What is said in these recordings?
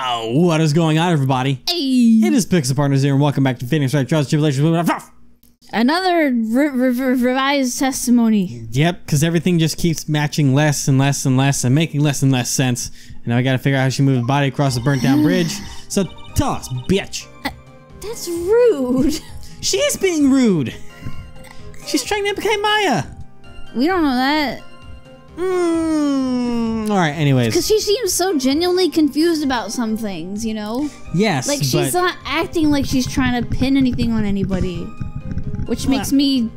Wow, what is going on, everybody? Hey. It is Pixel Partners here, and welcome back to Phoenix Wright, Tribulations. Another revised testimony. Yep, because everything just keeps matching less and less and less and making less and less sense. And now I gotta figure out how she moved the body across the burnt down bridge. So tell us, bitch. That's rude. She is being rude. She's trying to implicate Maya. We don't know that. Alright, anyways. Because she seems so genuinely confused about some things, you know? Yes, like, she's not acting like she's trying to pin anything on anybody. Which makes me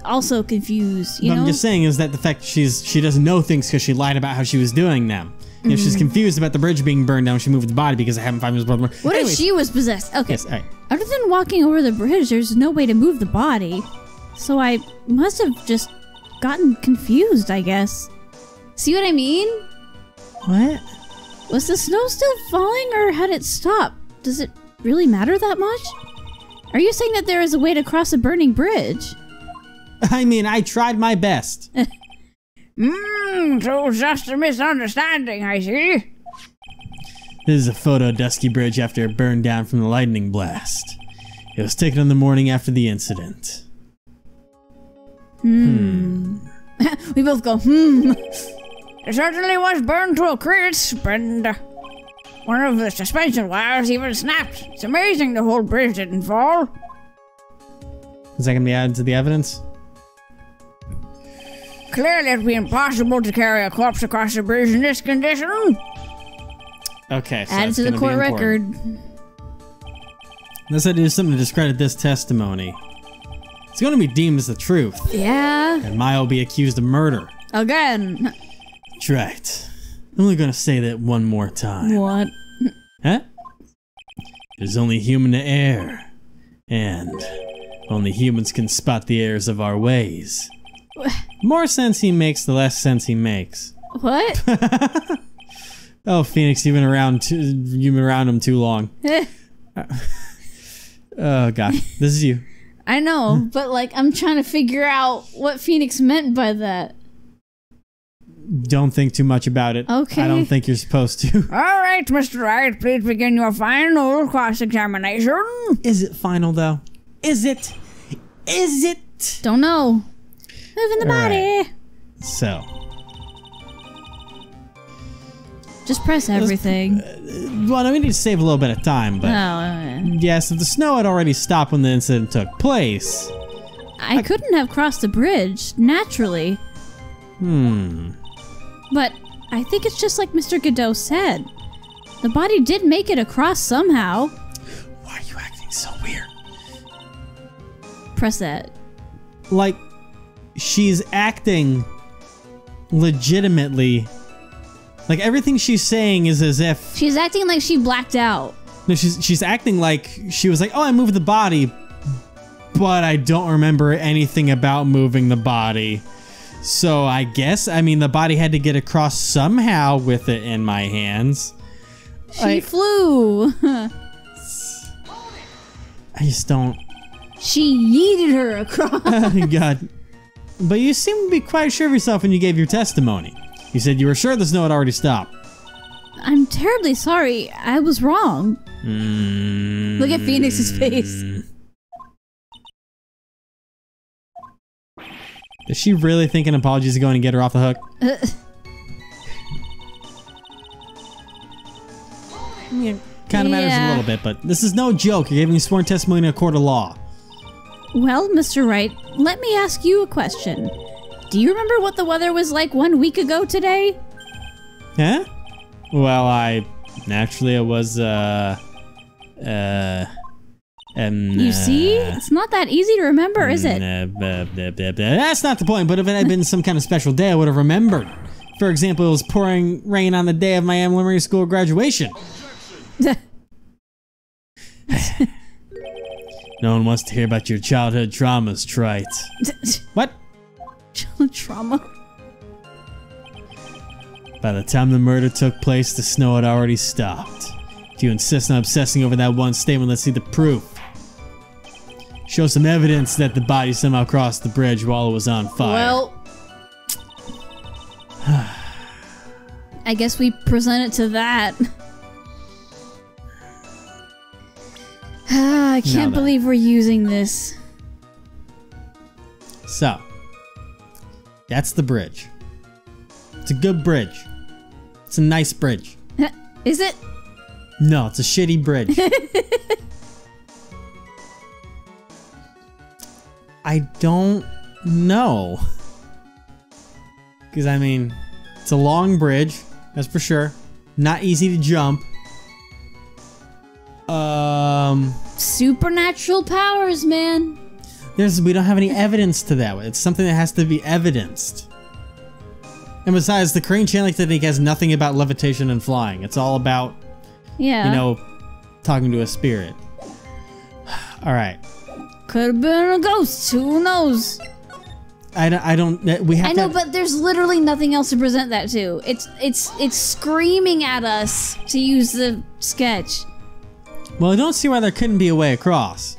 also confused, you know? What I'm just saying is that the fact she doesn't know things because she lied about how she was doing them. If she's confused about the bridge being burned down, she moved the body because I haven't found the body. What if she was possessed? Okay. Yes, alright. Other than walking over the bridge, there's no way to move the body. So I must have just gotten confused, I guess. See what I mean? What? Was the snow still falling or had it stopped? Does it really matter that much? Are you saying that there is a way to cross a burning bridge? I mean, I tried my best. So it's just a misunderstanding, I see. This is a photo of Dusky Bridge after it burned down from the lightning blast. It was taken in the morning after the incident. We both go, It certainly was burned to a crisp, and one of the suspension wires even snapped. It's amazing the whole bridge didn't fall. Is that going to be added to the evidence? Clearly it'd be impossible to carry a corpse across the bridge in this condition. Okay, so Add that's to the gonna court be record. important. Unless I do something to discredit this testimony, it's going to be deemed as the truth. Yeah. And Maya will be accused of murder. Again. That's right. I'm only going to say that one more time. What? Huh? There's only human to err. And only humans can spot the errors of our ways. The more sense he makes, the less sense he makes. What? Oh, Phoenix, you've been around him too long. Oh god, this is you. I know, but like I'm trying to figure out what Phoenix meant by that. Don't think too much about it. Okay. I don't think you're supposed to. All right, Mr. Wright, please begin your final cross-examination. Is it final though? Is it? Is it? Don't know. Moving the body. Right. So. Just press everything. Well, no, we need to save a little bit of time, but yes, if the snow had already stopped when the incident took place, I couldn't have crossed the bridge naturally. But I think it's just like Mr. Godot said. The body did make it across somehow. Why are you acting so weird? Press that. Like, she's acting legitimately. Like, everything she's saying is as if... She's acting like she blacked out. No, she's acting like she was like, oh, I moved the body, but I don't remember anything about moving the body. So I guess, I mean, the body had to get across somehow with it in my hands. She flew. I just don't... She yeeted her across. Oh, God. But you seem to be quite sure of yourself when you gave your testimony. You said you were sure the snow had already stopped. I'm terribly sorry. I was wrong. Look at Phoenix's face. Does she really think an apology is going to get her off the hook? Kind of matters a little bit, but this is no joke. You're giving sworn testimony in a court of law. Well, Mr. Wright, let me ask you a question. Do you remember what the weather was like 1 week ago today? Huh? Well, naturally it was, you see? It's not that easy to remember, is it? That's not the point, but if it had been some kind of special day, I would have remembered. For example, it was pouring rain on the day of my elementary school graduation. No one wants to hear about your childhood traumas, Trite. What? Childhood trauma? By the time the murder took place, the snow had already stopped. If you insist on obsessing over that one statement, let's see the proof. Show some evidence that the body somehow crossed the bridge while it was on fire. Well, I guess we present it to that. I can't believe we're using this. So, that's the bridge. It's a good bridge. It's a nice bridge. Is it? No, it's a shitty bridge. I don't know. Because, I mean, it's a long bridge, that's for sure. Not easy to jump. Supernatural powers, man. We don't have any evidence to that. It's something that has to be evidenced. And besides, the crane channeling technique has nothing about levitation and flying. It's all about, you know, talking to a spirit. All right. Could have been a ghost. Who knows? I don't. We have. I know, but there's literally nothing else to present that to. It's screaming at us to use the sketch. Well, I don't see why there couldn't be a way across.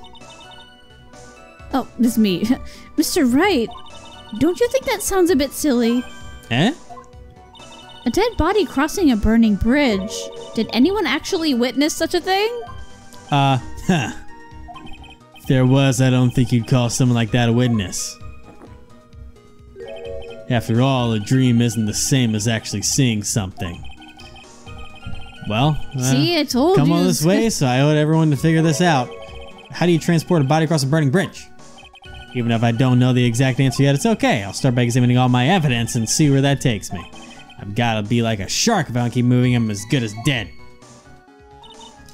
Oh, this is me. Mr. Wright, don't you think that sounds a bit silly? Eh? A dead body crossing a burning bridge. Did anyone actually witness such a thing? If there was, I don't think you'd call someone like that a witness. After all, a dream isn't the same as actually seeing something. Well, see, I told you. Come all this way, so I owe everyone to figure this out. How do you transport a body across a burning bridge? Even if I don't know the exact answer yet, it's okay. I'll start by examining all my evidence and see where that takes me. I've gotta be like a shark if I don't keep moving. I'm as good as dead.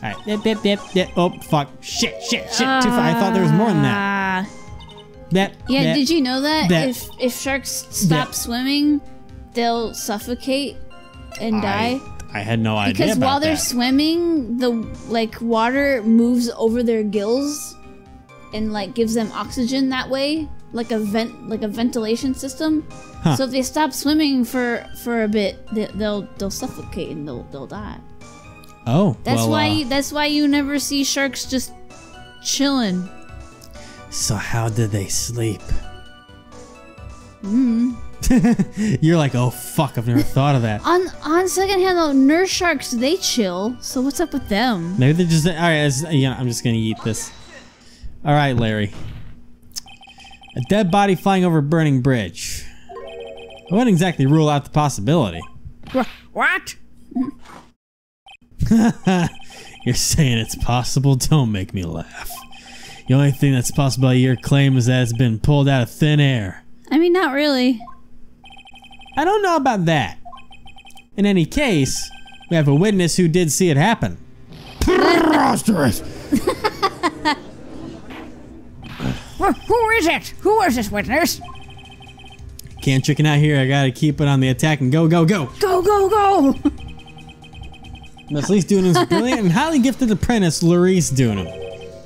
Alright, yep. Oh, fuck. Shit. Too far. I thought there was more than that. Did you know that if sharks stop swimming, they'll suffocate and die? I had no idea because about while they're that. swimming, the water moves over their gills and gives them oxygen that way, like a ventilation system. Huh. So if they stop swimming for a bit, they'll suffocate and they'll die. Oh, that's why you never see sharks just chilling. So how did they sleep? You're like, oh fuck, I've never thought of that. On second hand though, nurse sharks, they chill. So what's up with them? Maybe they're just alright. I'm just gonna eat this. All right, Larry. A dead body flying over a burning bridge. I wouldn't exactly rule out the possibility. What? You're saying it's possible? Don't make me laugh. The only thing that's possible by your claim is that it's been pulled out of thin air. I mean, not really. I don't know about that. In any case, we have a witness who did see it happen. Preposterous! Who is it? Who is this witness? Can't chicken out here. I gotta keep it on the attack and go. Go! Miss Lee's doing his brilliant and highly gifted apprentice, Larice doing him.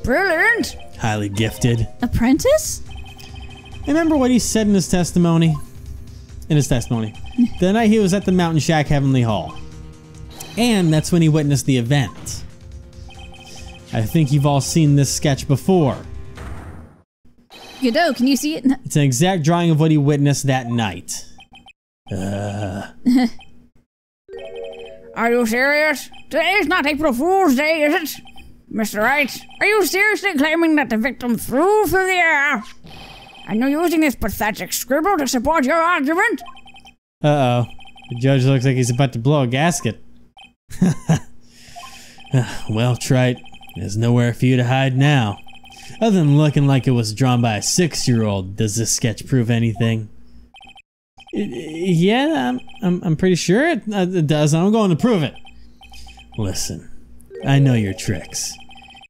Brilliant! Highly gifted. Apprentice? Remember what he said in his testimony? The night he was at the Mountain Shack Heavenly Hall. And that's when he witnessed the event. I think you've all seen this sketch before. Godot, can you see it? It's an exact drawing of what he witnessed that night. Are you serious? Today's not April Fool's Day, is it? Mr. Wright, are you seriously claiming that the victim flew through the air? And you're using this pathetic scribble to support your argument? Uh-oh. The judge looks like he's about to blow a gasket. Well, Trite, there's nowhere for you to hide now. Other than looking like it was drawn by a 6-year-old, does this sketch prove anything? Yeah, I'm pretty sure it does. I'm going to prove it. Listen, I know your tricks.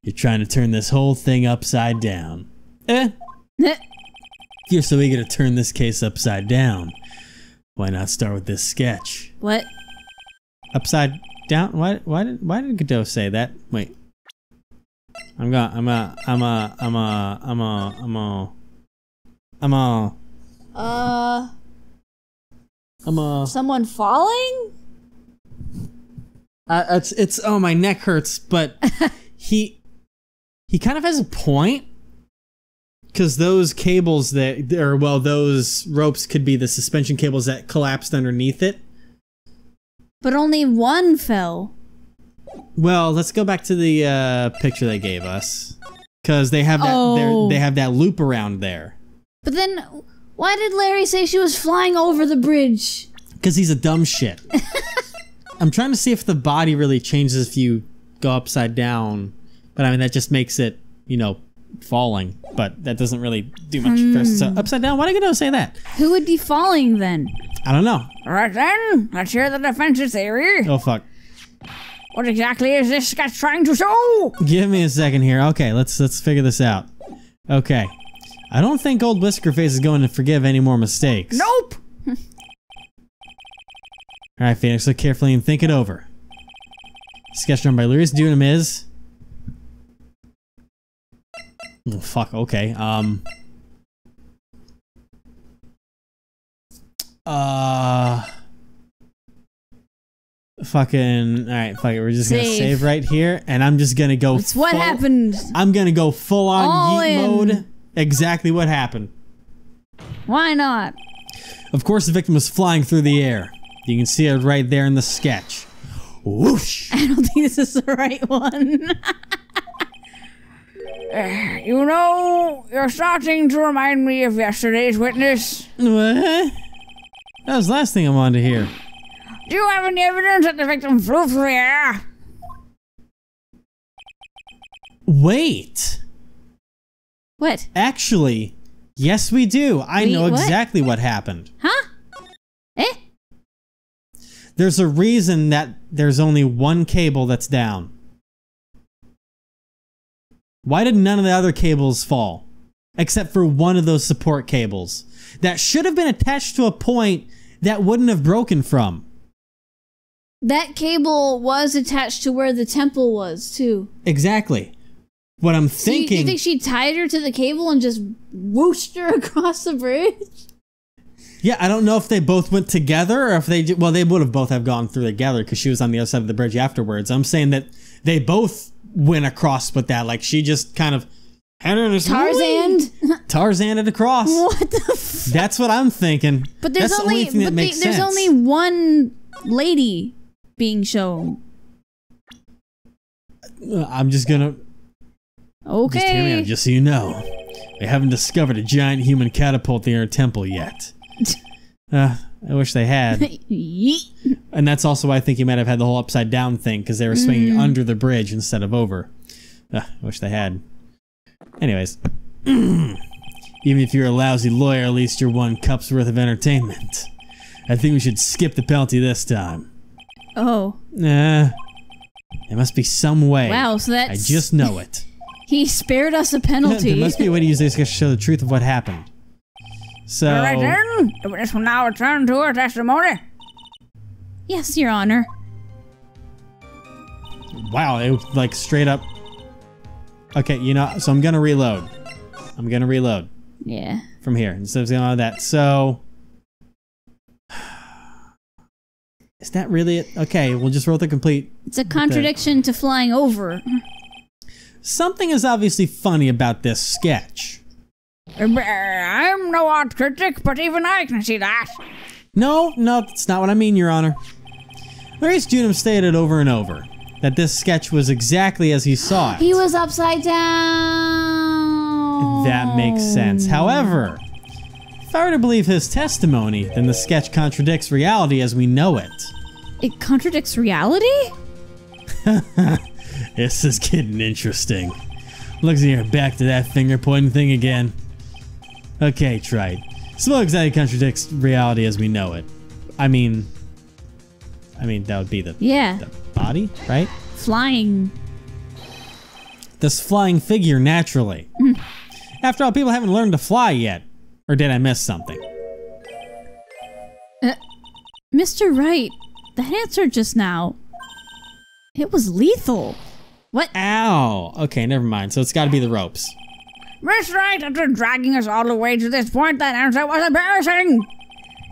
You're trying to turn this whole thing upside down. If you're so eager to turn this case upside down, why not start with this sketch? What? Upside down? Why did Godot say that? Wait. Someone falling? Oh, my neck hurts, but he kind of has a point. Because those cables those ropes could be the suspension cables that collapsed underneath it. But only one fell. Well, let's go back to the picture they gave us. Because they have that they have that loop around there. But then, why did Larry say she was flying over the bridge? Because he's a dumb shit. I'm trying to see if the body really changes if you go upside down. But I mean, that just makes it, you know, falling. But that doesn't really do much first. So upside down, why did I say that? Who would be falling then? I don't know. Right then, let's hear the defensive theory. Oh, fuck. What exactly is this sketch trying to show? Give me a second here. Okay, let's figure this out. Okay. I don't think old Whiskerface is going to forgive any more mistakes. Nope. Alright, Phoenix, look carefully and think it over. Sketch drawn by Luis Dunham is... Oh, fuck, okay. Fucking... Alright, fuck it. We're just gonna save right here, and I'm just gonna go It's what happened. I'm gonna go full-on All yeet in. mode. Exactly what happened. Why not? Of course, the victim was flying through the air. You can see it right there in the sketch. Whoosh! I don't think this is the right one. You know, you're starting to remind me of yesterday's witness. What? That was the last thing I wanted to hear. Do you have any evidence that the victim flew through the air? Wait. What? Actually, yes we do. I Wait, know what? exactly what happened. Huh? Eh? There's a reason that there's only one cable that's down. Why did none of the other cables fall? Except for one of those support cables. That should have been attached to a point that wouldn't have broken from. That cable was attached to where the temple was, too. Exactly. What I'm So thinking... you think she tied her to the cable and just whooshed her across the bridge? Yeah, I don't know if they both went together or if they... Well, they would have both have gone through together because she was on the other side of the bridge afterwards. I'm saying that they both went across with that. Like, she just kind of had her in this... Tarzaned across. What the f... That's what I'm thinking. But there's That's only... the only thing that makes sense. There's only one lady being shown. I'm just gonna... Okay. Just hear me out, just so you know. They haven't discovered a giant human catapult in our temple yet. I wish they had. Yeet. And that's also why I think he might have had the whole upside down thing, because they were swinging under the bridge instead of over. I wish they had. Anyways. Even if you're a lousy lawyer, at least you're 1 cup's worth of entertainment. I think we should skip the penalty this time. Oh. There must be some way. Wow, so that's... I just know it. He spared us a penalty. There must be a way to use this to show the truth of what happened. So... All right then, the witness will now return to her testimony. Yes, Your Honor. Wow, it was like straight up... Okay, you know, so I'm gonna reload. I'm gonna reload. Yeah. From here, instead of going on that. So... Is that really it? Okay, we'll just roll the complete... It's a contradiction to flying over. Something is obviously funny about this sketch. I'm no art critic, but even I can see that. No, that's not what I mean, Your Honor. Maurice Junham stated over and over that this sketch was exactly as he saw it. He was upside down. That makes sense. However, if I were to believe his testimony, then the sketch contradicts reality as we know it. It contradicts reality? This is getting interesting. Looks here, back to that finger pointing thing again. Okay, Trite. So exactly contradicts reality as we know it. I mean that would be the body, right? Flying. This flying figure naturally. After all, people haven't learned to fly yet. Or did I miss something? Mr. Wright, that answer just now, it was lethal. What? Ow! Okay, never mind. So it's gotta be the ropes. Miss Wright, after dragging us all the way to this point, that answer was embarrassing.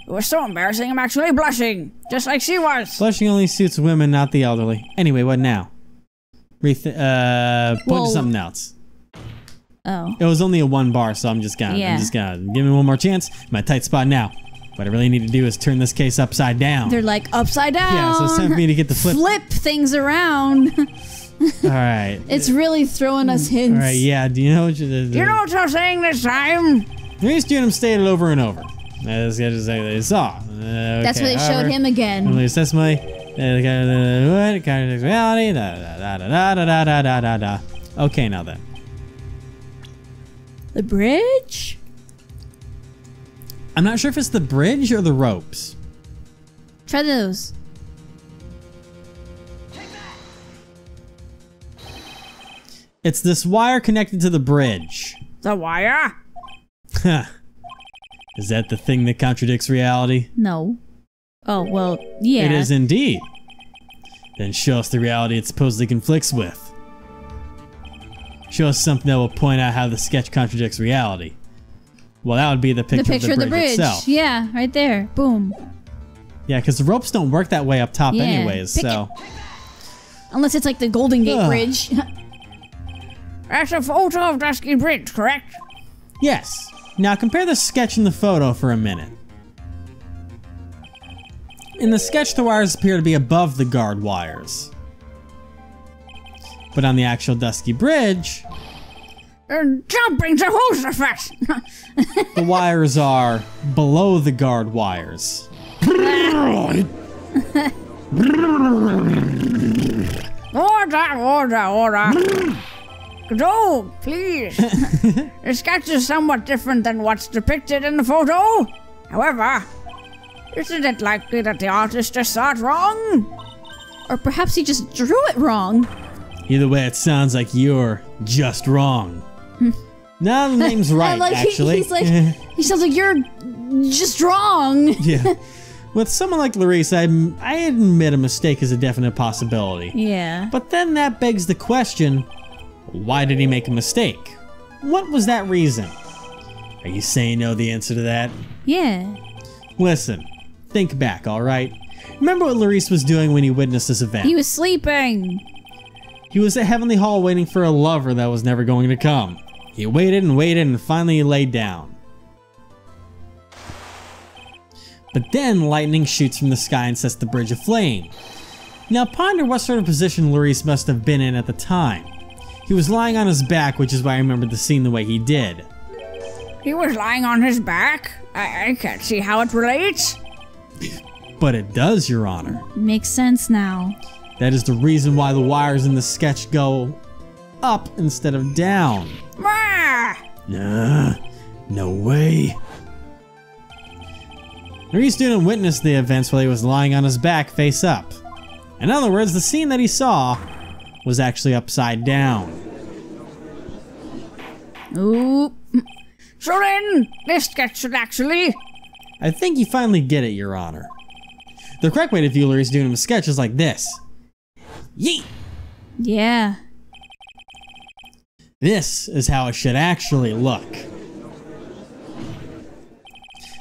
It was so embarrassing I'm actually blushing, just like she was. Blushing only suits women, not the elderly. Anyway, what now? Point to something else. Oh. It was only a 1 bar, so I'm just gonna give me one more chance. My tight spot now. What I really need to do is turn this case upside down. They're like upside down. Yeah, so it's time for me to get the flip things around. All right. It's really throwing us hints. All right, yeah. Do you know what You know what you're saying this time? Maurice Dunham stated over and over. That's what they saw. That's what they showed him again. That's my reality. Okay, now then. The bridge? I'm not sure if it's the bridge or the ropes. Try those. It's this wire connected to the bridge. The wire? Huh. Is that the thing that contradicts reality? No. Oh, well, yeah. It is indeed. Then show us the reality it supposedly conflicts with. Show us something that will point out how the sketch contradicts reality. Well, that would be the picture of the bridge itself. Yeah, right there. Boom. Yeah, because the ropes don't work that way up top anyways, so... Unless it's like the Golden Gate Bridge. That's a photo of Dusky Bridge, correct? Yes. Now compare the sketch and the photo for a minute. In the sketch, the wires appear to be above the guard wires. But on the actual Dusky Bridge... jumping Jehoshaphat! the wires are below the guard wires. Order. Go, please. The sketch is somewhat different than what's depicted in the photo. However, isn't it likely that the artist just saw it wrong? Or perhaps he just drew it wrong. Either way, it sounds like you're just wrong. Now the name's right, like, actually. He's like, he sounds like you're just wrong. Yeah. With someone like Larice, I admit a mistake is a definite possibility. Yeah. But then that begs the question, why did he make a mistake? What was that reason? Are you saying you know the answer to that? Yeah. Listen, think back, alright? Remember what Larice was doing when he witnessed this event? He was sleeping. He was at Heavenly Hall waiting for a lover that was never going to come. He waited and waited and finally he laid down. But then lightning shoots from the sky and sets the bridge aflame. Now ponder what sort of position Larice must have been in at the time. He was lying on his back, which is why I remembered the scene the way he did. He was lying on his back? I can't see how it relates. But it does, Your Honor. Makes sense now. That is the reason why the wires in the sketch go up instead of down. Ah! Nah, no way. Larice Dunham witnessed the events while he was lying on his back face up. In other words, the scene that he saw was actually upside down. Ooh. So then, this sketch should actually... I think you finally get it, Your Honor. The correct way to view Larice Dunham's sketch is like this. Yeet! Yeah. This is how it should actually look.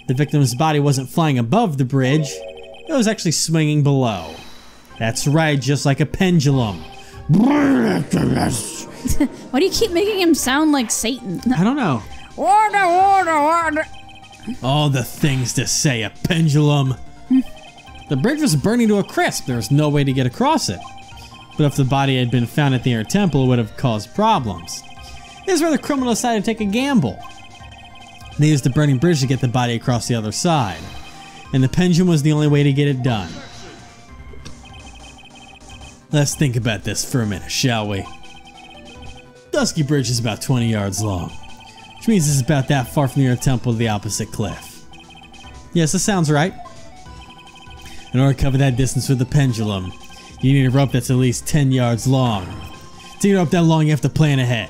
The victim's body wasn't flying above the bridge, it was actually swinging below. That's right, just like a pendulum. Why do you keep making him sound like Satan? I don't know. Order. All the things to say, a pendulum. The bridge was burning to a crisp, there was no way to get across it. But if the body had been found at the inner temple, it would have caused problems. This is where the criminal decided to take a gamble. They used the burning bridge to get the body across the other side, and the pendulum was the only way to get it done. Let's think about this for a minute, shall we? Dusky Bridge is about 20 yards long, which means it's about that far from the inner temple to the opposite cliff. Yes, that sounds right. In order to cover that distance with the pendulum, you need a rope that's at least 10 yards long. To get a rope that long, you have to plan ahead.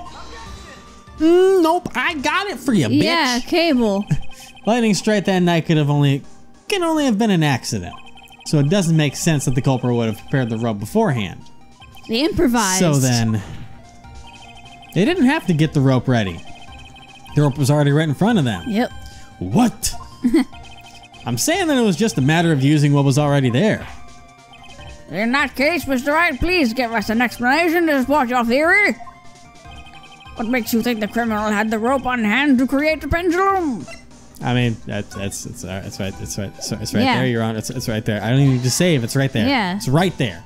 Nope, I got it for you, bitch. Yeah, cable. Lightning strike that night can only have been an accident. So it doesn't make sense that the culprit would have prepared the rope beforehand. They improvised. So then, they didn't have to get the rope ready. The rope was already right in front of them. Yep. What? I'm saying that it was just a matter of using what was already there. In that case, Mr. Wright, please give us an explanation to support your theory. What makes you think the criminal had the rope on hand to create the pendulum? I mean, it's right. It's right Yeah. there. You're on. It's right there. I don't even need to save. It's right there. Yeah. It's right there.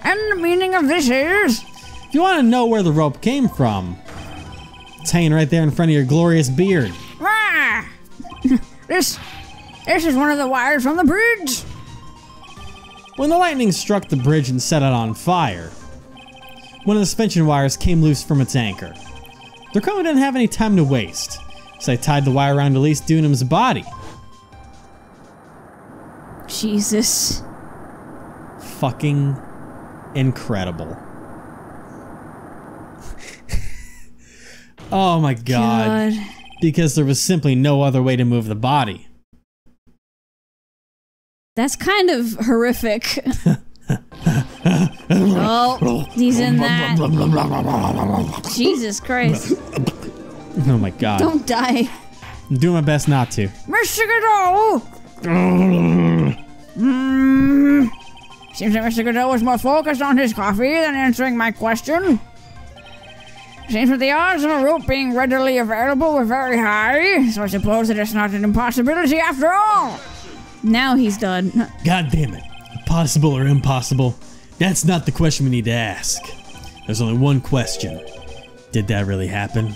And the meaning of this is... If you want to know where the rope came from, it's hanging right there in front of your glorious beard. Ah! This is one of the wires from the bridge. When the lightning struck the bridge and set it on fire, one of the suspension wires came loose from its anchor. The crewman didn't have any time to waste, so they tied the wire around Elise Dunham's body. Jesus. Fucking incredible. Oh my god. Because there was simply no other way to move the body. That's kind of horrific. Oh, he's in that. Jesus Christ. Oh my god. Don't die. I'm doing my best not to. Mr. Godot! Seems that Mr. Godot was more focused on his coffee than answering my question. Seems that the odds of a rope being readily available were very high, so I suppose that it's not an impossibility after all. Now he's done. God damn it. Possible or impossible? That's not the question we need to ask. There's only one question. Did that really happen?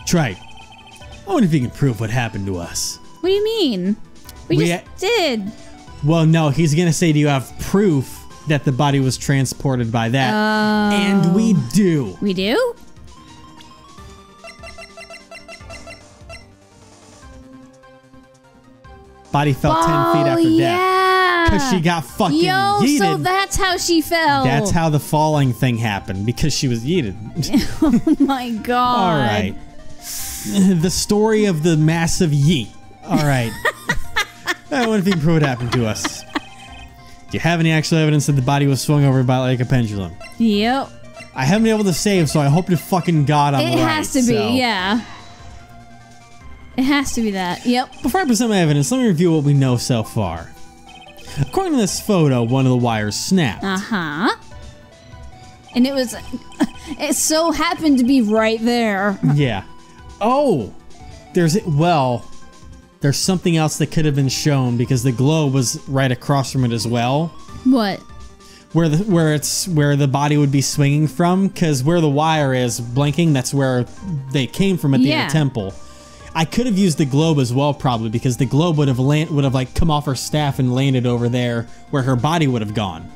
Trite. I wonder if you can prove what happened to us. What do you mean? We just did. Well, no, he's gonna say, do you have proof that the body was transported by that? And we do. We do? Body fell 10 feet after death. Because she got fucking yeeted. So that's how she fell. That's how the falling thing happened, because she was yeeted. Oh my god. All right. The story of the massive yeet. All right. I wonder if you can prove what happened to us. Do you have any actual evidence that the body was swung over by like a pendulum? Yep. I haven't been able to save, so I hope to fucking God I'm right. It has to be, yeah. It has to be that. Yep. Before I present my evidence, let me review what we know so far. According to this photo, one of the wires snapped. Uh-huh. And it so happened to be right there. Yeah. Oh, there's something else that could have been shown because the globe was right across from it as well. What? Where the body would be swinging from, because where the wire is blinking, that's where they came from at the inner temple. I could have used the globe as well, probably, because the globe would have like come off her staff and landed over there where her body would have gone,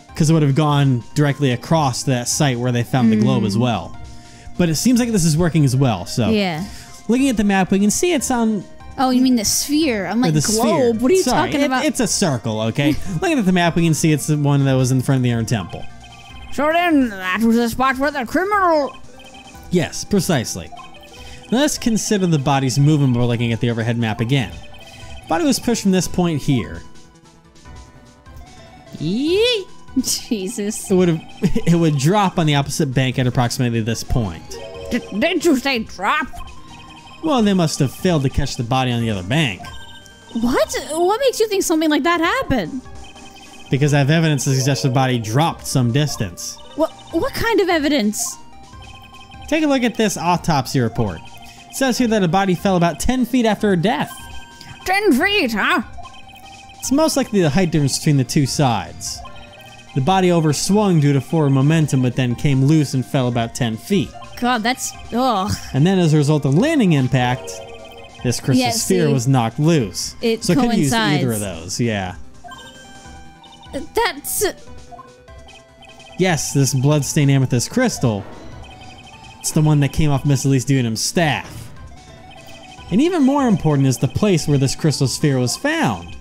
because it would have gone directly across that site where they found the globe as well. But it seems like this is working as well. So yeah, looking at the map, we can see it's on. Oh, you mean the sphere? I'm like, globe. Sphere. What are you talking about? It's a circle, okay? Looking at the map, we can see it's the one that was in front of the inner temple. So then, that was the spot where the criminal... Yes, precisely. Now let's consider the body's movement by looking at the overhead map again. The body was pushed from this point here. Yee! Jesus. It would drop on the opposite bank at approximately this point. Did you say drop? Well, they must have failed to catch the body on the other bank. What? What makes you think something like that happened? Because I have evidence to suggest the body dropped some distance. What kind of evidence? Take a look at this autopsy report. It says here that a body fell about 10 feet after her death. 10 feet, huh? It's most likely the height difference between the two sides. The body overswung due to forward momentum, but then came loose and fell about 10 feet. God, that's... ugh. And then as a result of landing impact, this crystal sphere was knocked loose. So it could use either of those, yeah. That's... Yes, this bloodstained amethyst crystal. It's the one that came off Miss Elise Dunham's staff. And even more important is the place where this crystal sphere was found.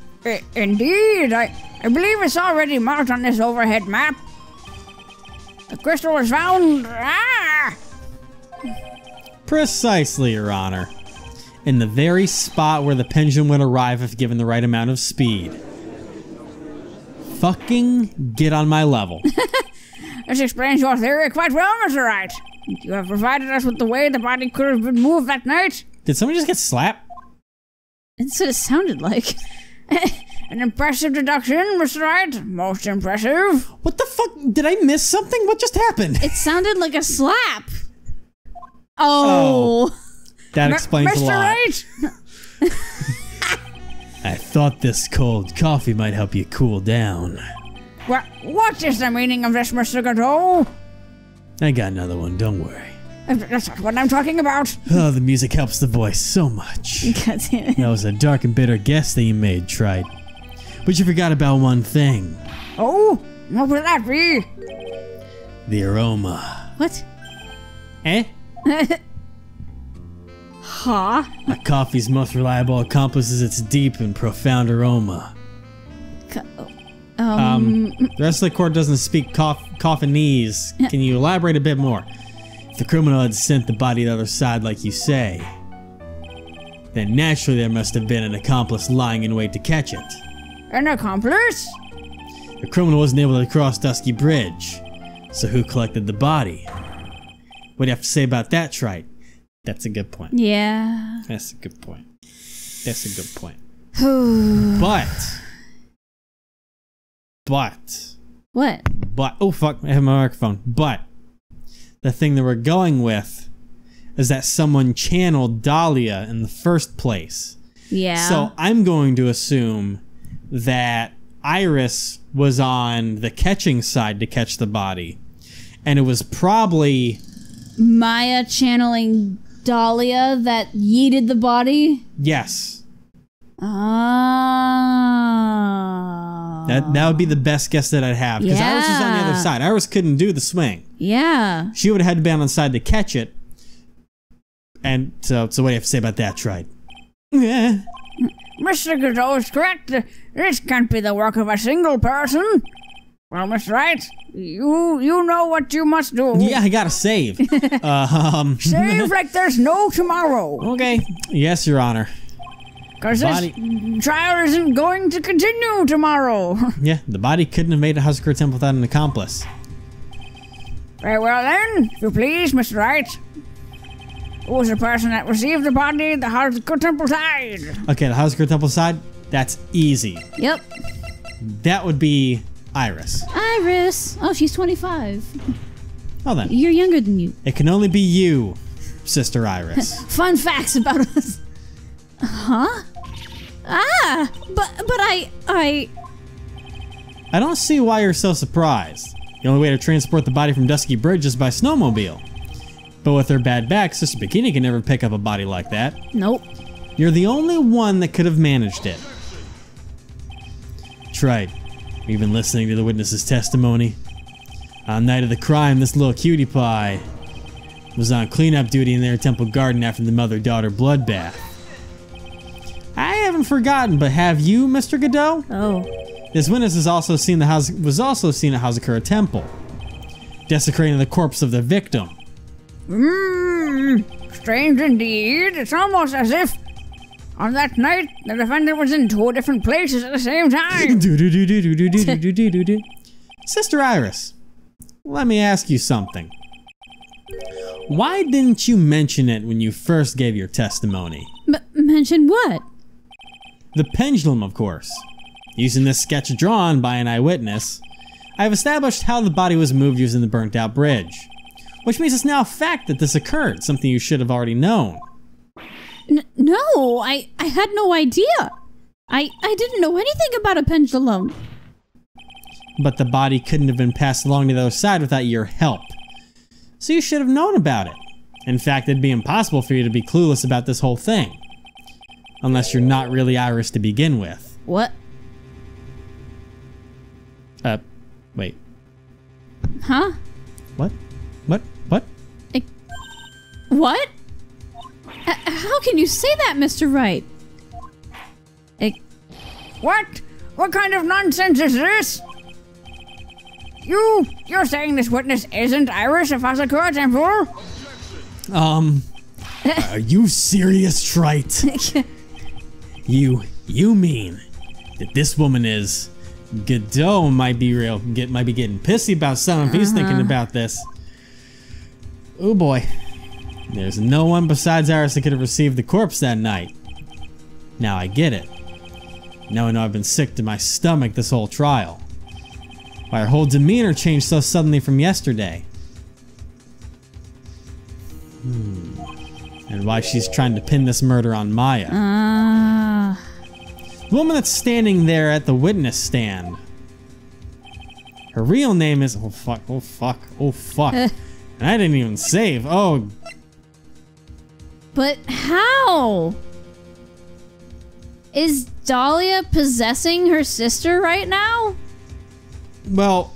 Indeed, I believe it's already marked on this overhead map. The crystal was found... Precisely, Your Honor. In the very spot where the pendulum would arrive if given the right amount of speed. Fucking get on my level. This explains your theory quite well, Mr. Wright. You have provided us with the way the body could have been moved that night. Did someone just get slapped? That's what it sounded like. An impressive deduction, Mr. Wright. Most impressive. What the fuck? Did I miss something? What just happened? It sounded like a slap. Oh. That explains a lot. Mr. Wright! I thought this cold coffee might help you cool down. What is the meaning of this, Mr. Godot? I got another one, don't worry. That's not what I'm talking about. Oh, the music helps the voice so much. God damn it. That was a dark and bitter guess that you made, Trite. But you forgot about one thing. Oh, what would that be? The aroma. What? Eh? Huh? A coffee's most reliable accomplice is its deep and profound aroma. The rest of the court doesn't speak coffinese. Can you elaborate a bit more? If the criminal had sent the body to the other side like you say, then naturally there must have been an accomplice lying in wait to catch it. An accomplice? The criminal wasn't able to cross Dusky Bridge, so who collected the body? What do you have to say about that, Trite? That's a good point. Yeah. That's a good point. That's a good point. But, oh fuck, I have my microphone. But, the thing that we're going with is that someone channeled Dahlia in the first place. Yeah. So I'm going to assume that Iris was on the catching side to catch the body. And it was probably Maya channeling Dahlia that yeeted the body? Yes. Ah. That would be the best guess that I'd have. Because Iris was on the other side. Iris couldn't do the swing. Yeah. She would have had to be on the side to catch it. And so what do you have to say about that, Trite? Yeah. Mr. Godot is correct. This can't be the work of a single person. Well, Mr. Wright, you know what you must do. Yeah, I gotta save. Save like there's no tomorrow. Okay. Yes, Your Honor. Because this trial isn't going to continue tomorrow. Yeah, the body couldn't have made a Husker Temple without an accomplice. Very well then, if you please, Mr. Wright. Who was the person that received the body at the Husker Temple side? Okay, the Husker Temple side, that's easy. Yep. That would be Iris. Iris. Oh, she's 25. Well then. You're younger than you. It can only be you, Sister Iris. Fun facts about us. Huh? Ah, but I don't see why you're so surprised. The only way to transport the body from Dusky Bridge is by snowmobile. But with her bad back, Sister Bikini can never pick up a body like that. Nope. You're the only one that could have managed it. Trite, you've been listening to the witness's testimony. On the night of the crime, this little cutie pie was on cleanup duty in their temple garden after the mother-daughter bloodbath. I haven't forgotten, but have you, Mr. Godot? Oh. This witness was also seen at Hazakura Temple, desecrating the corpse of the victim. Strange indeed. It's almost as if on that night the defendant was in two different places at the same time. Sister Iris, let me ask you something. Why didn't you mention it when you first gave your testimony? Mention what? The pendulum, of course. Using this sketch drawn by an eyewitness, I've established how the body was moved using the burnt-out bridge. Which means it's now a fact that this occurred, something you should have already known. No, I had no idea. I didn't know anything about a pendulum. But the body couldn't have been passed along to the other side without your help. So you should have known about it. In fact, it'd be impossible for you to be clueless about this whole thing. Unless you're not really Iris to begin with. What? Wait. Huh? What? What? What? How can you say that, Mr. Wright? What? What kind of nonsense is this? You're saying this witness isn't Iris of Hazakura Temple? Are you serious, Trite? You mean that this woman is Godot might be getting pissy about something if he's thinking about this. Oh boy. There's no one besides Iris that could have received the corpse that night. Now I get it. Now I know I've been sick to my stomach this whole trial. Why her whole demeanor changed so suddenly from yesterday. And why she's trying to pin this murder on Maya. The woman that's standing there at the witness stand. Her real name is... Oh, fuck. Oh, fuck. Oh, fuck. And I didn't even save. Oh. But how? Is Dahlia possessing her sister right now? Well...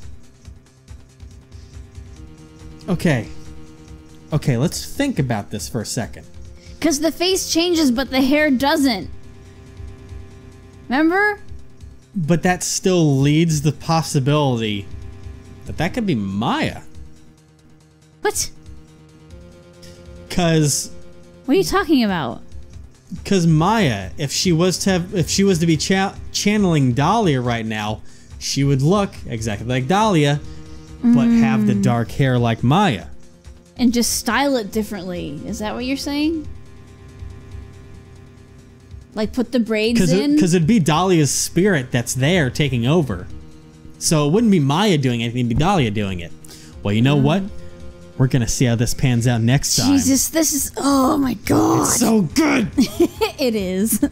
Okay. Okay, let's think about this for a second. Because the face changes, but the hair doesn't. Remember? But that still leads the possibility that that could be Maya. What? Cause... What are you talking about? Cause Maya, if she was to be channeling Dahlia right now, she would look exactly like Dahlia, but have the dark hair like Maya. And just style it differently. Is that what you're saying? Like put the braids in? Because it'd be Dahlia's spirit that's there taking over. So it wouldn't be Maya doing anything, it'd be Dahlia doing it. Well, you know what? We're going to see how this pans out next time. Jesus, this is... Oh my god. It's so good! It is.